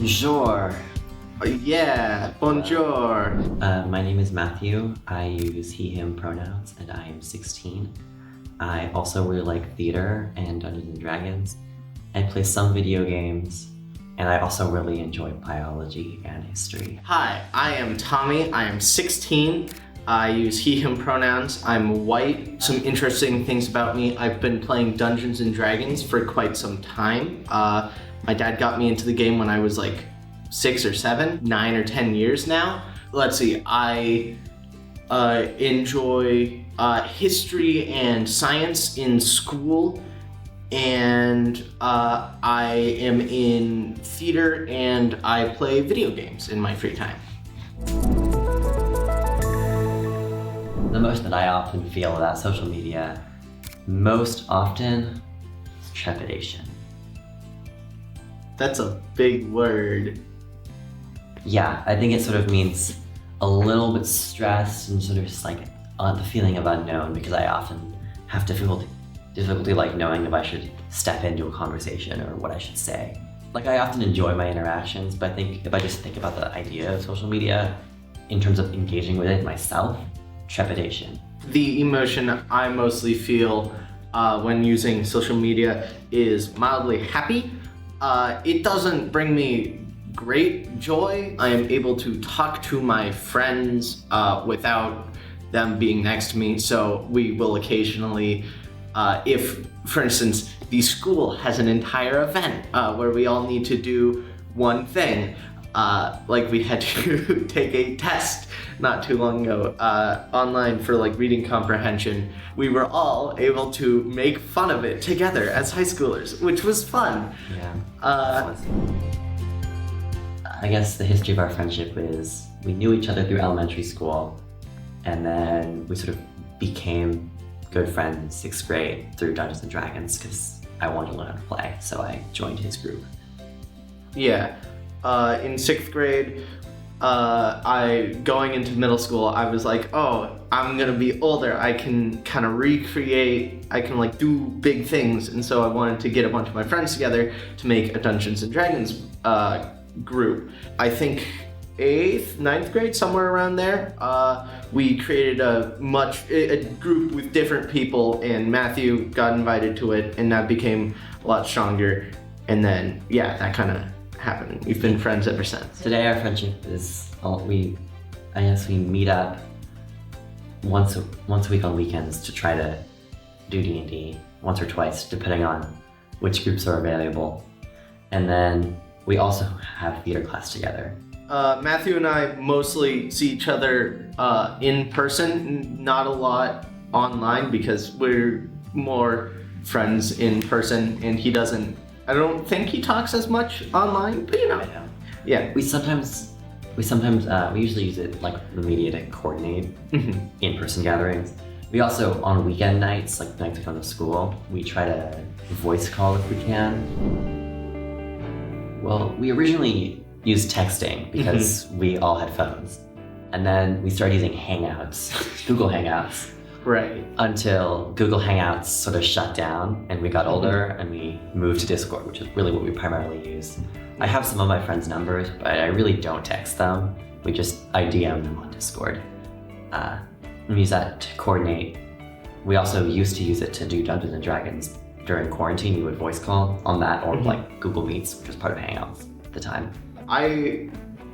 Bonjour. Yeah, bonjour. My name is Matthew. I use he, him pronouns, and I am 16. I also really like theater and Dungeons and Dragons. I play some video games, and I also really enjoy biology and history. Hi, I am Tommy. I am 16. I use he, him pronouns. I'm white. Some interesting things about me. I've been playing Dungeons and Dragons for quite some time. My dad got me into the game when I was like 6 or 7, 9 or 10 years now. Let's see, I enjoy history and science in school, and I am in theater and I play video games in my free time. The emotion that I often feel about social media, most often, is trepidation. That's a big word. Yeah, I think it sort of means a little bit stressed and sort of just like the feeling of unknown, because I often have difficulty like knowing if I should step into a conversation or what I should say. Like, I often enjoy my interactions, but I think if I just think about the idea of social media in terms of engaging with it myself, trepidation. The emotion I mostly feel when using social media is mildly happy. It doesn't bring me great joy. I am able to talk to my friends without them being next to me, so we will occasionally, if, for instance, the school has an entire event where we all need to do one thing, like we had to take a test not too long ago online for like reading comprehension. We were all able to make fun of it together as high schoolers, which was fun. Yeah. I guess the history of our friendship is we knew each other through elementary school, and then we sort of became good friends in 6th grade through Dungeons and Dragons because I wanted to learn how to play, so I joined his group. Yeah. In 6th grade, going into middle school, I was like, oh, I'm gonna be older. I can kind of I can like do big things. And so I wanted to get a bunch of my friends together to make a Dungeons and Dragons group. I think 8th, 9th grade, somewhere around there, we created a group with different people, and Matthew got invited to it, and that became a lot stronger. And then, yeah, that kind of happened. We've been friends ever since. Today our friendship is, we meet up once a week on weekends to try to do D&D, once or twice, depending on which groups are available. And then we also have theater class together. Matthew and I mostly see each other in person, not a lot online, because we're more friends in person, and I don't think he talks as much online, but you know. Yeah. We usually use it like the media to coordinate in-person gatherings. We also, on weekend nights, like nights we go to school, we try to voice call if we can. Well, we originally used texting because we all had phones. And then we started using Hangouts, Google Hangouts. Right. Until Google Hangouts sort of shut down and we got older and we moved to Discord, which is really what we primarily use. I have some of my friends' numbers, but I really don't text them. I DM them on Discord. We use that to coordinate. We also used to use it to do Dungeons and Dragons. During quarantine, we would voice call on that, or like Google Meets, which was part of Hangouts at the time. I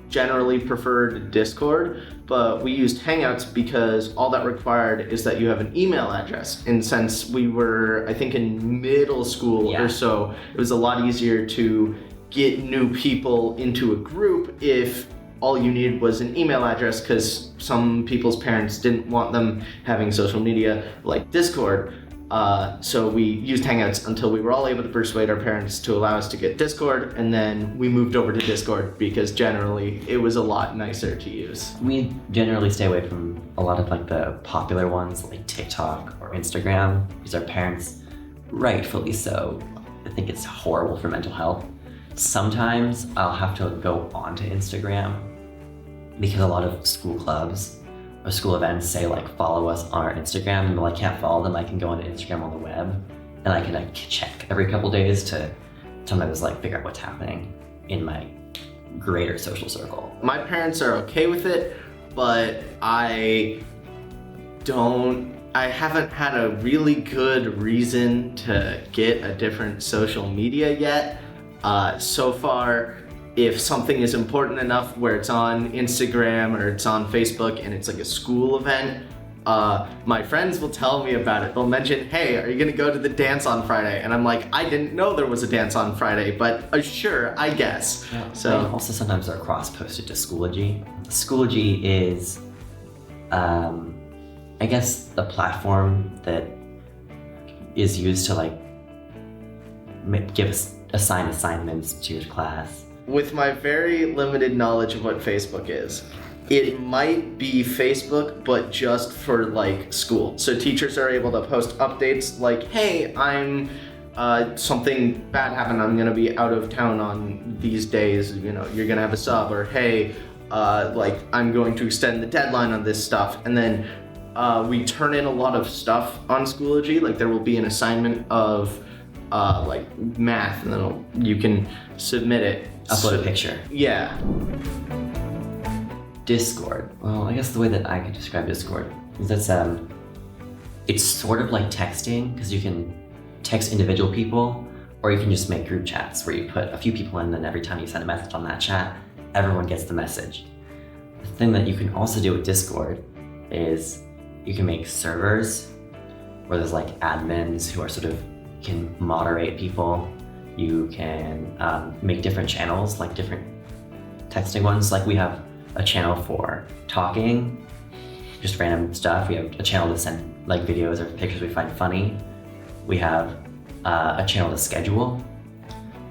generally preferred Discord, but we used Hangouts because all that required is that you have an email address. And since we were, I think, in middle school or so, it was a lot easier to get new people into a group if all you needed was an email address, because some people's parents didn't want them having social media like Discord. So we used Hangouts until we were all able to persuade our parents to allow us to get Discord, and then we moved over to Discord because generally it was a lot nicer to use. We generally stay away from a lot of like the popular ones like TikTok or Instagram because our parents, rightfully so, I think it's horrible for mental health. Sometimes I'll have to go onto Instagram because a lot of school clubs or school events say like follow us on our Instagram, and I can't follow them. I can go onto Instagram on the web and I can check every couple days to sometimes like figure out what's happening in my greater social circle. My parents are okay with it, but I haven't had a really good reason to get a different social media yet. So far, if something is important enough where it's on Instagram or it's on Facebook and it's like a school event, my friends will tell me about it. They'll mention, hey, are you gonna go to the dance on Friday? And I'm like, I didn't know there was a dance on Friday, but sure, I guess. Yeah. So And also sometimes they're cross-posted to Schoology. Schoology is, I guess, the platform that is used to like assign assignments to your class. with my very limited knowledge of what Facebook is, it might be Facebook, but just for like school. So teachers are able to post updates like, hey, I'm something bad happened, I'm gonna be out of town on these days, you know, you're gonna have a sub, or hey, like I'm going to extend the deadline on this stuff. And then we turn in a lot of stuff on Schoology, like there will be an assignment of like math, and then you can submit it. Upload a picture. Yeah. Discord. Well, I guess the way that I could describe Discord is that it's sort of like texting, because you can text individual people, or you can just make group chats where you put a few people in, and every time you send a message on that chat, everyone gets the message. The thing that you can also do with Discord is you can make servers where there's like admins who are can moderate people. You can make different channels, like different texting ones. Like we have a channel for talking, just random stuff. We have a channel to send like videos or pictures we find funny. We have a channel to schedule.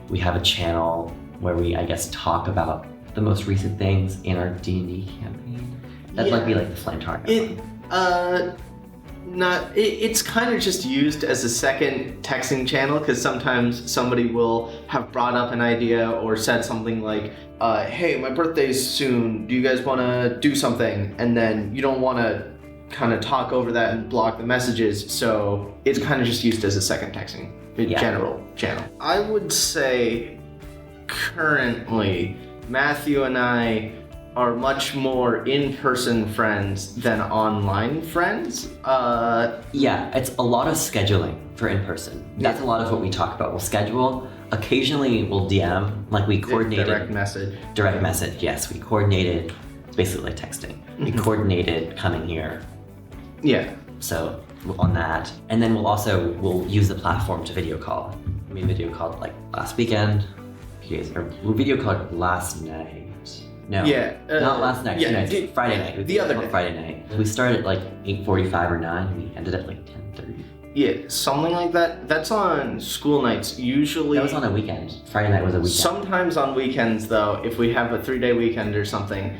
We have a channel where we, I guess, talk about the most recent things in our D&D campaign. That'd like be like the flame target. It's kind of just used as a second texting channel, because sometimes somebody will have brought up an idea or said something like, hey, my birthday's soon, do you guys want to do something? And then you don't want to kind of talk over that and block the messages, so it's kind of just used as a second texting general channel. I would say currently Matthew and I are much more in-person friends than online friends. Yeah, it's a lot of scheduling for in-person. That's a lot of what we talk about. We'll schedule. Occasionally we'll DM, like we coordinated. Direct message. Direct message, yes. We coordinated, it's basically like texting. We coordinated coming here. Yeah. So on that. And then we'll use the platform to video call. We video called like last weekend. We video called last night. No, not last night. Yeah, Friday night. The other day. Friday night. We started at like 8:45 or 9. We ended at like 10:30. Yeah, something like that. That's on school nights. Usually. That was on a weekend. Friday night was a weekend. Sometimes on weekends, though, if we have a 3-day weekend or something,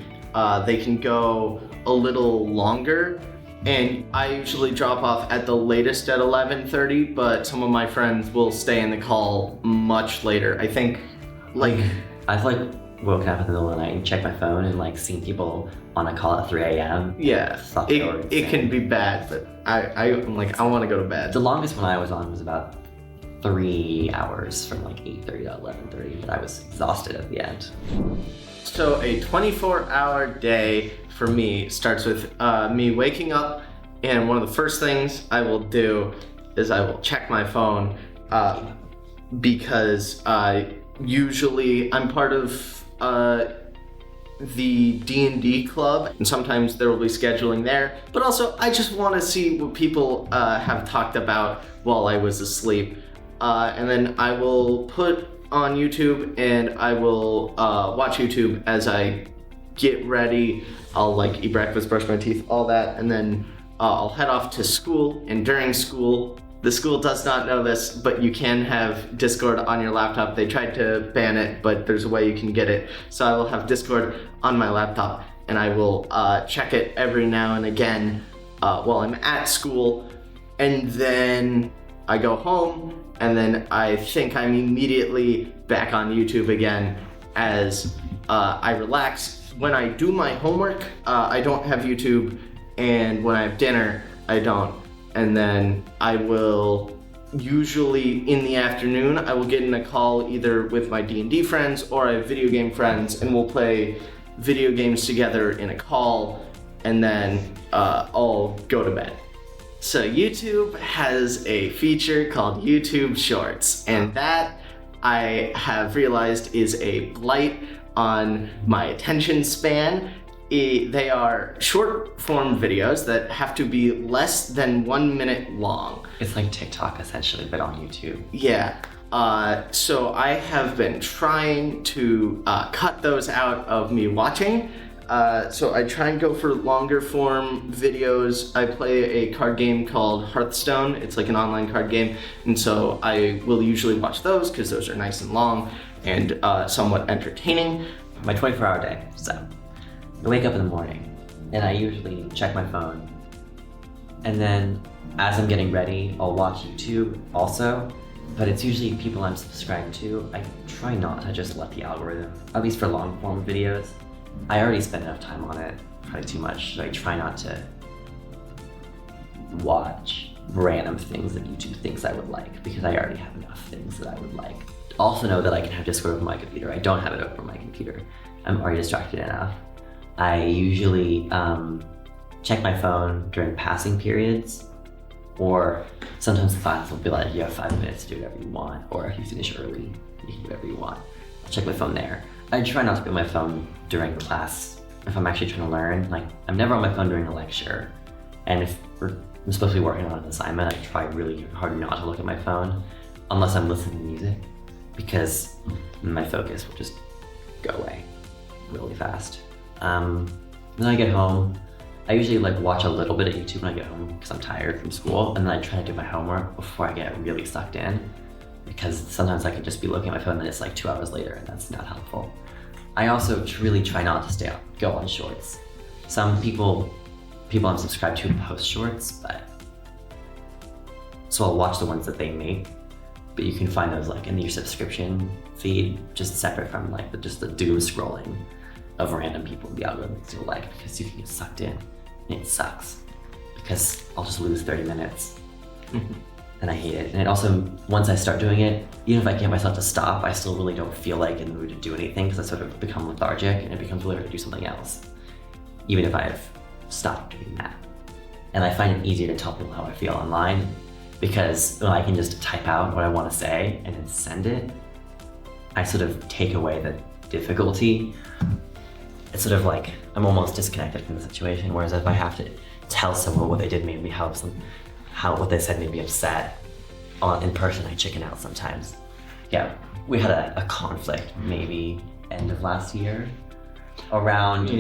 they can go a little longer. And I usually drop off at the latest at 11:30, but some of my friends will stay in the call much later. I think, I've woken up in the middle of the night and checked my phone and like seen people on a call at 3 a.m. Yeah, it can be bad, but I'm like, I want to go to bed. The longest one I was on was about 3 hours, from like 8:30 to 11:30, but I was exhausted at the end. So a 24-hour day for me starts with me waking up, and one of the first things I will do is I will check my phone, because usually I'm part of the D&D club, and sometimes there will be scheduling there, but also I just want to see what people have talked about while I was asleep, and then I will put on YouTube and I will watch YouTube as I get ready. I'll like eat breakfast, brush my teeth, all that, and then I'll head off to school. And during school, the school does not know this, but you can have Discord on your laptop. They tried to ban it, but there's a way you can get it. So I will have Discord on my laptop, and I will check it every now and again while I'm at school. And then I go home, and then I think I'm immediately back on YouTube again as I relax. When I do my homework, I don't have YouTube, and when I have dinner, I don't. And then I will usually in the afternoon, I will get in a call either with my D&D friends or I have video game friends, and we'll play video games together in a call, and then I'll go to bed. So YouTube has a feature called YouTube Shorts, and that I have realized is a blight on my attention span. They are short form videos that have to be less than 1 minute long. It's like TikTok essentially, but on YouTube. Yeah. So I have been trying to cut those out of me watching. So I try and go for longer form videos. I play a card game called Hearthstone. It's like an online card game. And so I will usually watch those because those are nice and long and somewhat entertaining. My 24-hour day, so I wake up in the morning and I usually check my phone. And then as I'm getting ready, I'll watch YouTube also, but it's usually people I'm subscribed to. I try not to just let the algorithm, at least for long form videos. I already spend enough time on it, probably too much, so I try not to watch random things that YouTube thinks I would like, because I already have enough things that I would like. Also know that I can have Discord over my computer. I don't have it over my computer. I'm already distracted enough. I usually check my phone during passing periods, or sometimes the class will be like, you have 5 minutes to do whatever you want, or if you finish early, you can do whatever you want. I'll check my phone there. I try not to be on my phone during class if I'm actually trying to learn. Like, I'm never on my phone during a lecture, and if I'm supposed to be working on an assignment, I try really hard not to look at my phone unless I'm listening to music, because my focus will just go away really fast. Then I get home. I usually watch a little bit of YouTube when I get home because I'm tired from school, and then I try to do my homework before I get really sucked in, because sometimes I can just be looking at my phone and it's 2 hours later, and that's not helpful. I also really try not to go on shorts. Some people I'm subscribed to post shorts, so I'll watch the ones that they make, but you can find those in your subscription feed, just separate from just the doom scrolling of random people in the algorithms you'll because you can get sucked in, and it sucks because I'll just lose 30 minutes and I hate it. And it also, once I start doing it, even if I get myself to stop, I still really don't feel in the mood to do anything, because I sort of become lethargic and it becomes really hard to do something else, even if I've stopped doing that. And I find it easier to tell people how I feel online, because when I can just type out what I want to say and then send it, I sort of take away the difficulty. It's sort of I'm almost disconnected from the situation, whereas if I have to tell someone what they did made me help them, what they said made me upset, in person I chicken out sometimes. Yeah, we had a conflict maybe end of last year around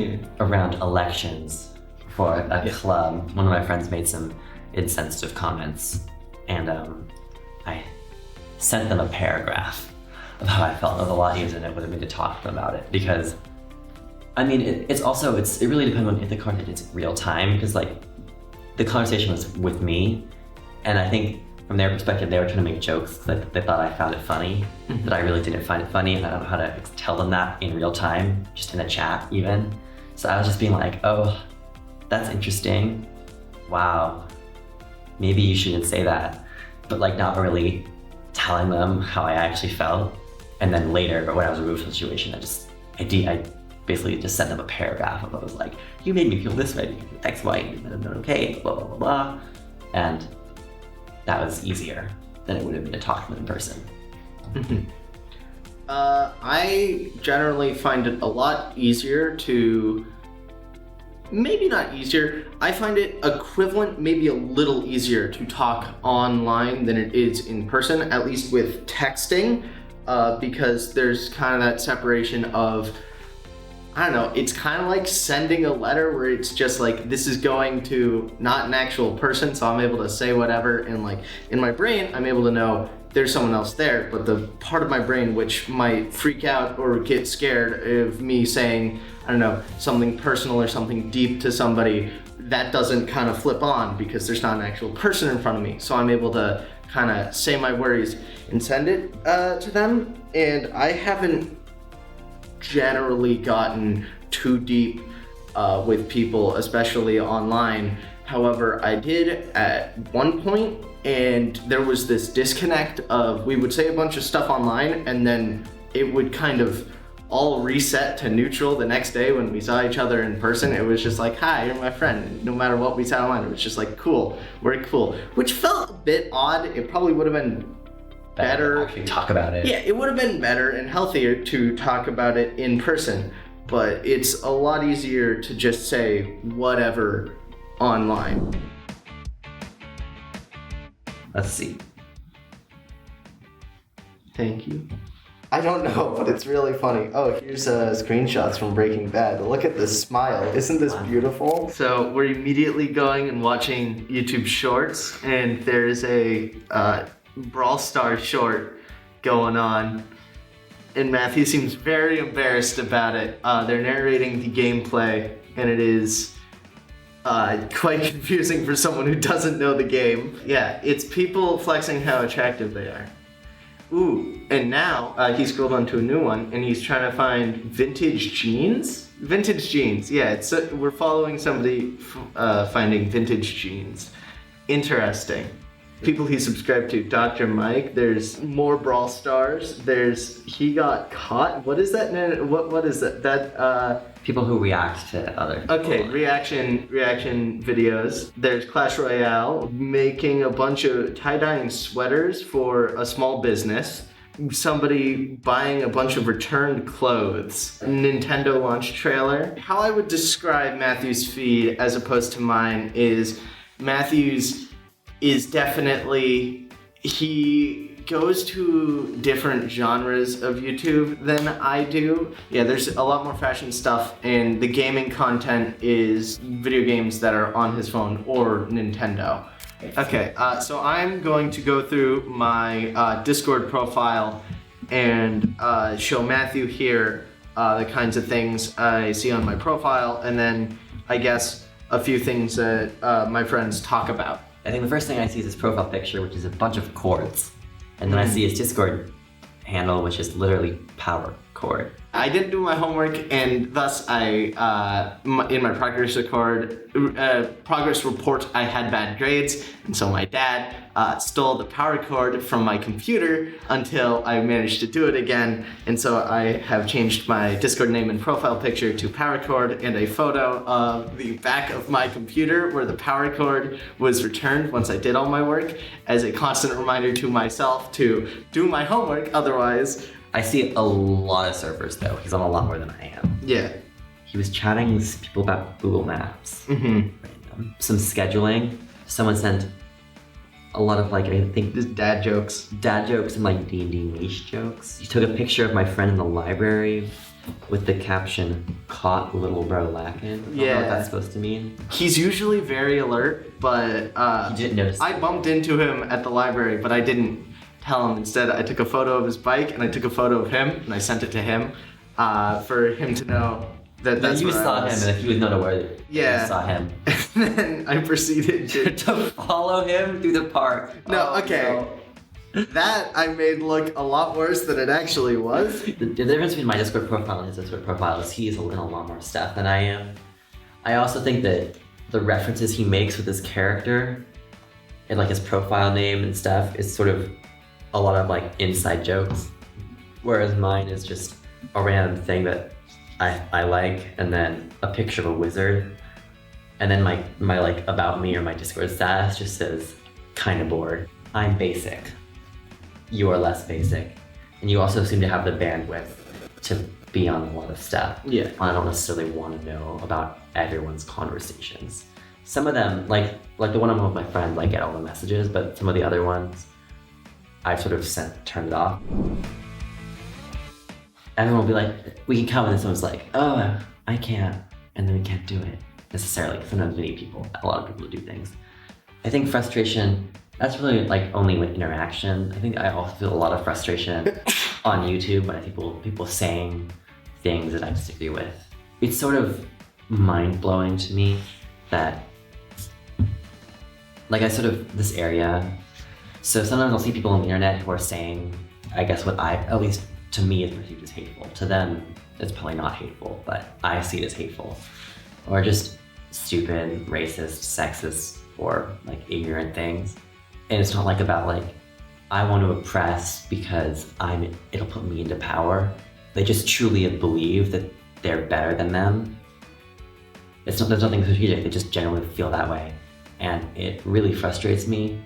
elections for a club. One of my friends made some insensitive comments, and I sent them a paragraph of how I felt. It was a lot easier than it would have been to talk to them about it, because it really depends on if the content is real time, because the conversation was with me, and I think from their perspective they were trying to make jokes that they thought I found it funny, but I really didn't find it funny, and I don't know how to tell them that in real time, just in a chat even. So I was just being oh, that's interesting, wow, maybe you shouldn't say that, but not really telling them how I actually felt. And then later, when I was removed from the situation, I basically just sent them a paragraph of, I was you made me feel this way, X, Y, and then okay, blah, blah, blah, blah. And that was easier than it would have been to talk to them in person. I generally find it a lot easier to, maybe not easier, I find it equivalent, maybe a little easier to talk online than it is in person, at least with texting, because there's kind of that separation of, I don't know, it's kind of like sending a letter where it's just this is going to not an actual person, so I'm able to say whatever, and in my brain I'm able to know there's someone else there, but the part of my brain which might freak out or get scared of me saying, I don't know, something personal or something deep to somebody, that doesn't kind of flip on because there's not an actual person in front of me. So I'm able to kind of say my worries and send it to them. And I haven't generally gotten too deep with people, especially online. However, I did at one point, and there was this disconnect of we would say a bunch of stuff online, and then it would kind of all reset to neutral the next day when we saw each other in person. It was just like, hi, you're my friend. No matter what we said online, it was just like, cool, we're cool. Which felt a bit odd. It probably would have been better to actually talk about it. Yeah, it would have been better and healthier to talk about it in person, but it's a lot easier to just say whatever online. Let's see. Thank you. I don't know, but it's really funny. Oh, here's screenshots from Breaking Bad. Look at this smile. Isn't this beautiful? So we're immediately going and watching YouTube Shorts, and there's a Brawl Stars short going on, and Matthew seems very embarrassed about it. They're narrating the gameplay, and it is quite confusing for someone who doesn't know the game. Yeah, it's people flexing how attractive they are. Ooh, and now he scrolled onto a new one, and he's trying to find vintage jeans. Vintage jeans, yeah. It's we're following somebody finding vintage jeans. Interesting. People he subscribed to, Dr. Mike. There's more Brawl Stars. There's He Got Caught. What is that? What is that? That People who react to other people. Okay, reaction videos. There's Clash Royale, making a bunch of tie-dyeing sweaters for a small business. Somebody buying a bunch of returned clothes. Nintendo launch trailer. How I would describe Matthew's feed as opposed to mine is Matthew's is definitely, he goes to different genres of YouTube than I do. Yeah, there's a lot more fashion stuff, and the gaming content is video games that are on his phone or Nintendo. Okay, so I'm going to go through my Discord profile and show Matthew here the kinds of things I see on my profile, and then I guess a few things that my friends talk about. I think the first thing I see is his profile picture, which is a bunch of chords. And then I see his Discord handle, which is literally power chord. I didn't do my homework, and thus in my progress report, I had bad grades, and so my dad stole the power cord from my computer until I managed to do it again, and so I have changed my Discord name and profile picture to power cord, and a photo of the back of my computer where the power cord was returned once I did all my work, as a constant reminder to myself to do my homework, otherwise. I see a lot of servers though. He's on a lot more than I am. Yeah. He was chatting with people about Google Maps. Mm-hmm. Random. Some scheduling. Someone sent a lot of I think Just dad jokes. And D&D niche jokes. He took a picture of my friend in the library with the caption, "Caught little bro lacking." I don't know what that's supposed to mean. He's usually very alert, but you didn't notice. I bumped into him at the library, but I didn't tell him. Instead, I took a photo of his bike, and I took a photo of him, and I sent it to him for him to know that that's you where saw I was. him, and he was not aware. Yeah. You saw him. And then I proceeded to follow him through the park. No, okay. No. That I made look a lot worse than it actually was. The difference between my Discord profile and his Discord profile is he's in a lot more stuff than I am. I also think that the references he makes with his character and his profile name and stuff is sort of a lot of inside jokes, whereas mine is just a random thing that I like, and then a picture of a wizard, and then my about me or my Discord status just says kinda bored. I'm basic. You are less basic, and you also seem to have the bandwidth to be on a lot of stuff. Yeah. I don't necessarily want to know about everyone's conversations. Some of them, like the one I'm with my friend, get all the messages, but some of the other ones, I've sort of turned it off. Everyone will be like, we can come, and then someone's like, oh, I can't, and then we can't do it necessarily. Sometimes we need people, a lot of people to do things. I think frustration, that's really only with interaction. I think I also feel a lot of frustration on YouTube when I see people saying things that I disagree with. It's sort of mind-blowing to me that, this area. So sometimes I'll see people on the internet who are saying, I guess what at least to me, is perceived as hateful. To them, it's probably not hateful, but I see it as hateful. Or just stupid, racist, sexist, or like ignorant things. And it's not like about like, I want to oppress because it'll put me into power. They just truly believe that they're better than them. There's nothing strategic, they just generally feel that way. And it really frustrates me.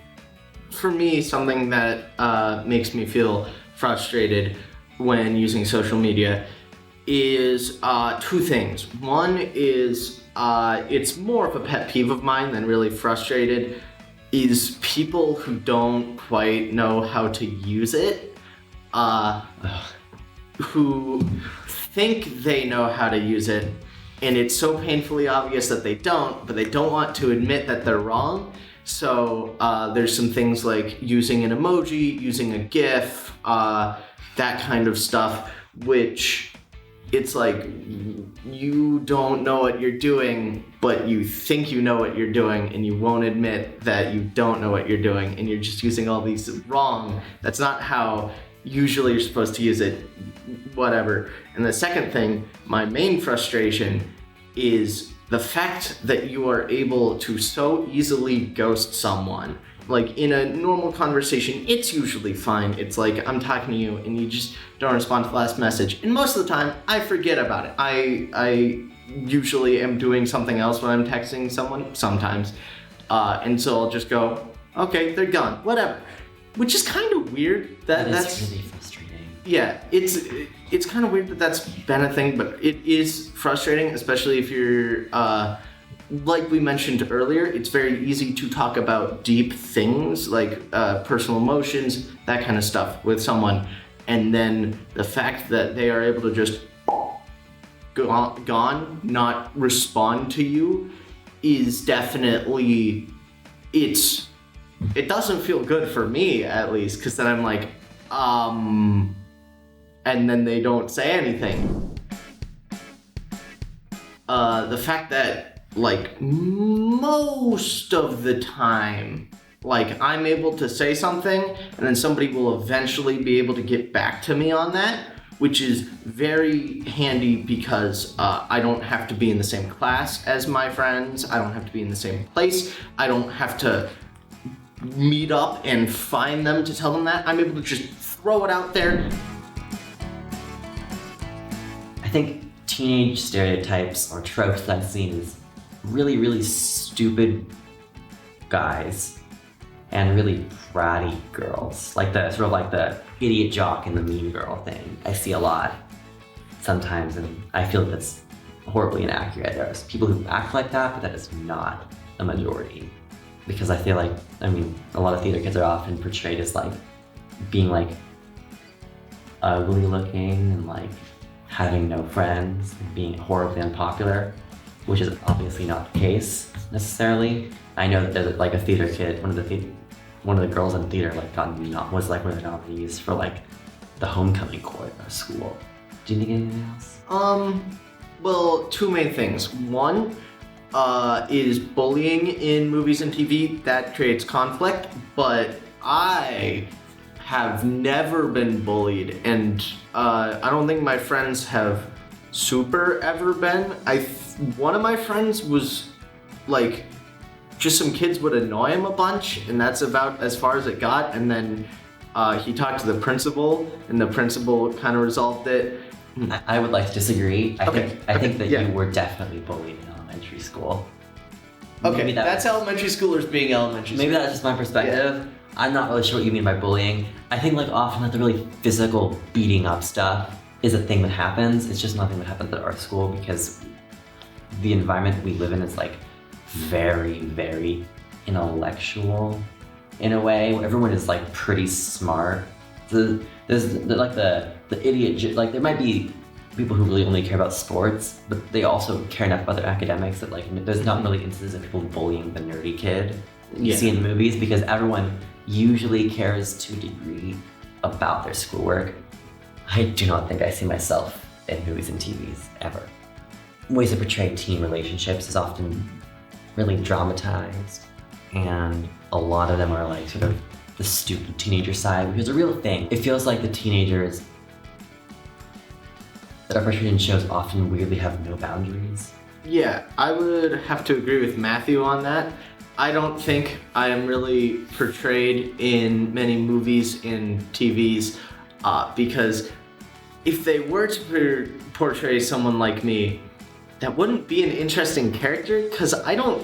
For me, something that makes me feel frustrated when using social media is two things. One is, it's more of a pet peeve of mine than really frustrated, is people who don't quite know how to use it, who think they know how to use it, and it's so painfully obvious that they don't, but they don't want to admit that they're wrong. So there's some things like using an emoji, using a GIF, that kind of stuff, which it's like you don't know what you're doing, but you think you know what you're doing, and you won't admit that you don't know what you're doing, and you're just using all these wrong. That's not how usually you're supposed to use it, whatever. And the second thing, my main frustration, is the fact that you are able to so easily ghost someone. Like in a normal conversation, it's usually fine. It's like, I'm talking to you and you just don't respond to the last message. And most of the time, I forget about it. I usually am doing something else when I'm texting someone, sometimes. And so I'll just go, okay, they're gone, whatever. Which is kind of weird. That's really frustrating. Yeah, it's kind of weird that that's been a thing, but it is frustrating, especially if you're, like we mentioned earlier, it's very easy to talk about deep things like personal emotions, that kind of stuff with someone, and then the fact that they are able to just gone, not respond to you, is definitely, it doesn't feel good for me, at least, because then I'm like, and then they don't say anything. The fact that, like, most of the time, like, I'm able to say something, and then somebody will eventually be able to get back to me on that, which is very handy because I don't have to be in the same class as my friends, I don't have to be in the same place, I don't have to meet up and find them to tell them that. I'm able to just throw it out there. I think teenage stereotypes or tropes that I've seen is really, really stupid guys and really bratty girls. Like the sort of like the idiot jock and the mean girl thing. I see a lot sometimes, and I feel that's horribly inaccurate. There's people who act like that, but that is not a majority. Because I feel like, I mean, a lot of theater kids are often portrayed as like being like ugly looking and like having no friends, and being horribly unpopular, which is obviously not the case necessarily. I know that there's like a theater kid, one of the girls in theater like was like one of the nominees for like the homecoming choir at our school. Do you think anything else? Well, two main things. One, is bullying in movies and TV. That creates conflict, but I have never been bullied, and I don't think my friends have super ever been. One of my friends was like, just some kids would annoy him a bunch, and that's about as far as it got, and then he talked to the principal, and the principal kind of resolved it. I would like to disagree. I think that yeah. you were definitely bullied in elementary school. Okay, Maybe that's elementary schoolers being elementary schoolers. Maybe that's just my perspective. Yeah. I'm not really sure what you mean by bullying. I think like often like the really physical beating up stuff is a thing that happens. It's just nothing that happens at our school because the environment we live in is like very, very intellectual in a way. Everyone is like pretty smart. There's like the idiot, like there might be people who really only care about sports, but they also care enough about their academics that like there's not really instances of people bullying the nerdy kid you see in movies, because everyone usually cares to a degree about their schoolwork. I do not think I see myself in movies and TVs ever. Ways to portray teen relationships is often really dramatized, and a lot of them are like sort of the stupid teenager side, which is a real thing. It feels like the teenagers that are portrayed in shows often weirdly have no boundaries. Yeah, I would have to agree with Matthew on that. I don't think I am really portrayed in many movies and TVs because if they were to portray someone like me, that wouldn't be an interesting character because I don't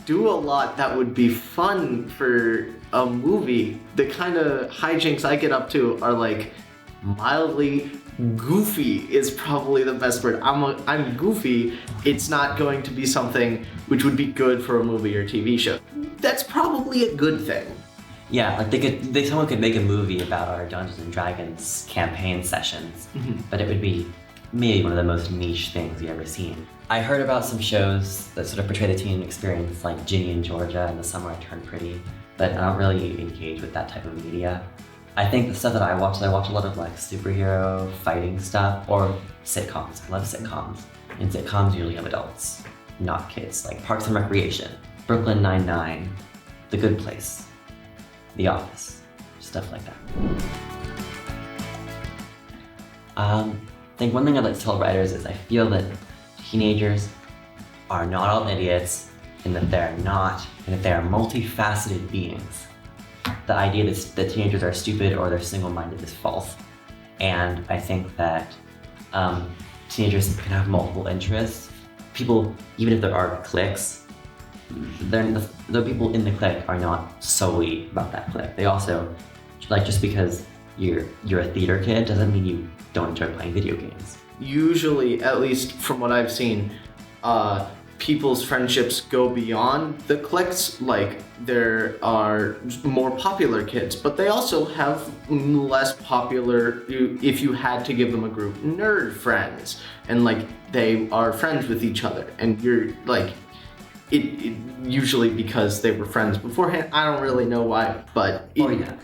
do a lot that would be fun for a movie. The kind of hijinks I get up to are like mildly goofy is probably the best word. I'm goofy. It's not going to be something which would be good for a movie or TV show. That's probably a good thing. Yeah, like someone could make a movie about our Dungeons and Dragons campaign sessions, but it would be maybe one of the most niche things you've ever seen. I heard about some shows that sort of portray the teen experience, like Ginny and Georgia and The Summer I Turned Pretty, but I don't really engage with that type of media. I think the stuff that I watch a lot of like superhero fighting stuff or sitcoms. I love sitcoms. And sitcoms usually have adults, not kids, like Parks and Recreation, Brooklyn Nine-Nine, The Good Place, The Office, stuff like that. I think one thing I'd like to tell writers is I feel that teenagers are not all idiots and that they're multifaceted beings. The idea that teenagers are stupid or they're single-minded is false. And I think that teenagers can have multiple interests. People, even if there are cliques, the people in the clique are not solely about that clique. They also, like, just because you're a theater kid doesn't mean you don't enjoy playing video games. Usually, at least from what I've seen, people's friendships go beyond the cliques. Like, there are more popular kids, but they also have less popular, if you had to give them a group, nerd friends. And like, they are friends with each other. And you're like, it usually because they were friends beforehand. I don't really know why, but Yeah.